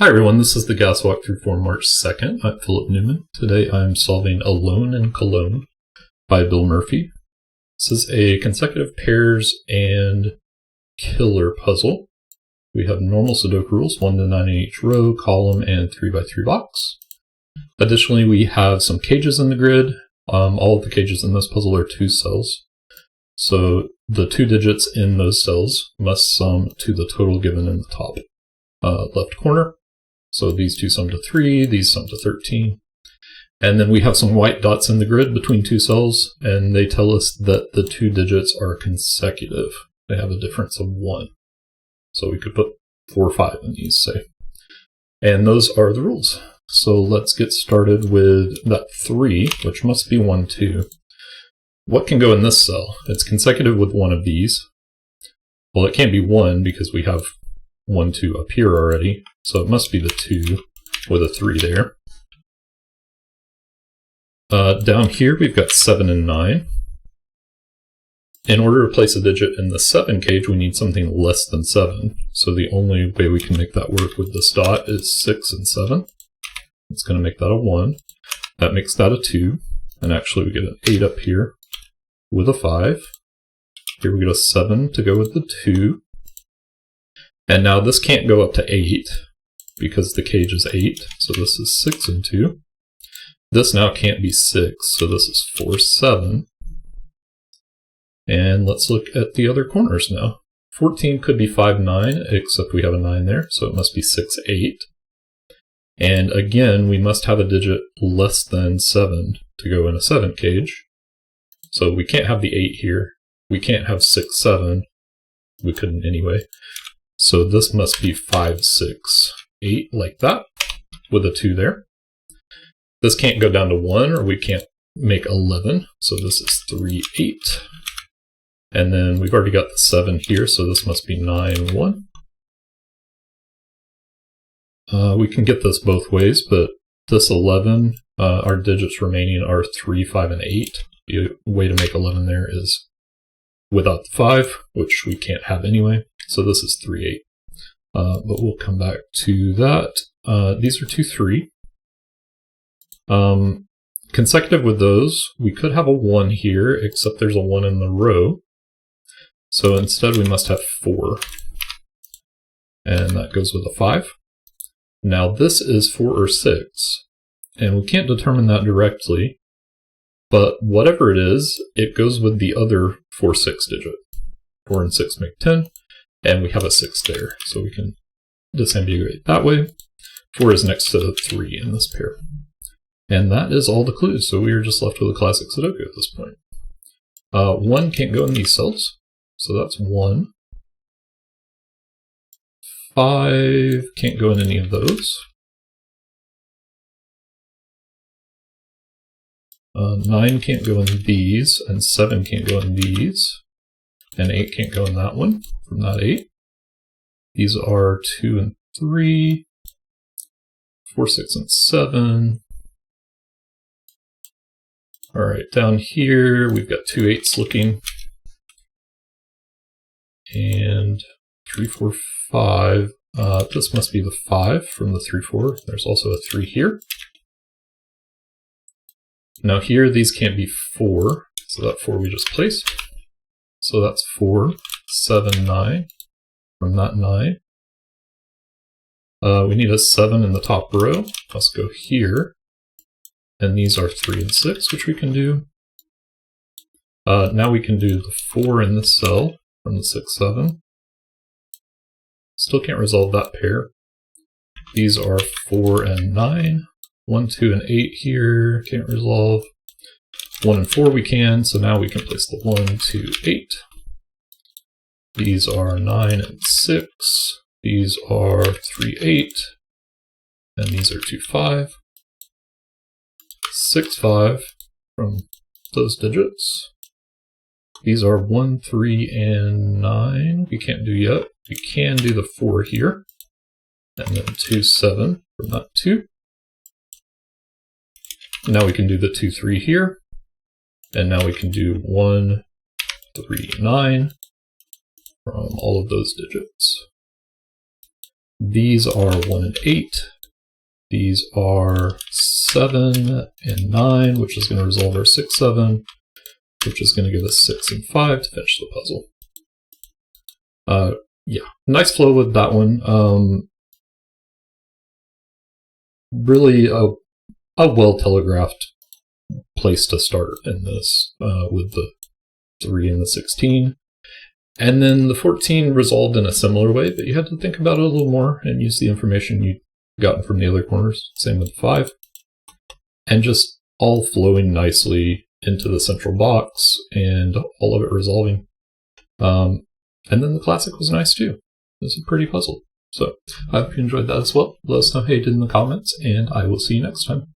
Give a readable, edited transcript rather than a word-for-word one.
Hi everyone, this is the Gas Walkthrough for March 2nd. I'm Philip Newman. Today I'm solving Alone in Cologne by Bill Murphy. This is a consecutive pairs and killer puzzle. We have normal Sudoku rules, 1 to 9 in each row, column, and 3 by 3 box. Additionally, we have some cages in the grid. All of the cages in this puzzle are 2 cells. So the 2 digits in those cells must sum to the total given in the top left corner. So these 2 sum to 3, these sum to 13. And then we have some white dots in the grid between 2 cells, and they tell us that the 2 digits are consecutive. They have a difference of 1. So we could put 4 or 5 in these, say. And those are the rules. So let's get started with that 3, which must be 1, 2. What can go in this cell? It's consecutive with one of these. Well, it can't be 1 because we have 1, 2 up here already. So it must be the 2 with a 3 there. Down here we've got 7 and 9. In order to place a digit in the 7 cage, we need something less than 7. So the only way we can make that work with this dot is 6 and 7. It's going to make that a 1. That makes that a 2. And actually we get an 8 up here with a 5. Here we get a 7 to go with the 2. And now this can't go up to 8 because the cage is 8. So this is 6 and 2. This now can't be 6. So this is 4, 7. And let's look at the other corners now. 14 could be 5, 9, except we have a 9 there. So it must be 6, 8. And again, we must have a digit less than 7 to go in a 7 cage. So we can't have the 8 here. We can't have 6, 7. We couldn't anyway. So this must be 5, 6, 8, like that, with a 2 there. This can't go down to 1, or we can't make 11. So this is 3, 8. And then we've already got the 7 here, so this must be 9, 1. We can get this both ways, but this 11, our digits remaining are 3, 5, and 8. The way to make 11 there is without the 5, which we can't have anyway. So this is 3, 8. But we'll come back to that. These are 2, 3. Consecutive with those, we could have a 1 here, except there's a 1 in the row. So instead we must have 4. And that goes with a 5. Now this is 4 or 6. And we can't determine that directly. But whatever it is, it goes with the other 4, 6 digit. 4 and 6 make 10. And we have a 6 there, so we can disambiguate that way. 4 is next to 3 in this pair. And that is all the clues, so we are just left with a classic Sudoku at this point. 1 can't go in these cells, so that's 1. 5 can't go in any of those. 9 can't go in these, and 7 can't go in these. And 8 can't go in that one, from that 8. These are 2 and 3, 4, 6, and 7. Alright, down here we've got 2 8s looking. And 3, 4, 5. This must be the 5 from the 3, 4. There's also a 3 here. Now here these can't be 4, so that 4 we just placed. So that's 4, 7, 9 from that 9. We need a 7 in the top row. Let's go here. And these are 3 and 6, which we can do. Now we can do the 4 in this cell from the 6, 7. Still can't resolve that pair. These are 4 and 9. 1, 2, and 8 here. Can't resolve. 1 and 4 we can, so now we can place the 1, 2, 8. These are 9 and 6. These are 3, 8. And these are 2, 5. 6, 5 from those digits. These are 1, 3, and 9. We can't do yet. We can do the 4 here. And then 2, 7 from that 2. Now we can do the 2, 3 here. And now we can do 1, 3, 9 from all of those digits. These are 1 and 8. These are 7 and 9, which is going to resolve our 6, 7, which is going to give us 6 and 5 to finish the puzzle. Yeah, nice flow with that one. Really a well-telegraphed place to start in this with the 3 and the 16. And then the 14 resolved in a similar way, but you had to think about it a little more and use the information you'd gotten from the other corners. Same with the 5. And just all flowing nicely into the central box and all of it resolving. And then the classic was nice too. It was a pretty puzzle. So I hope you enjoyed that as well. Let us know how you did in the comments, and I will see you next time.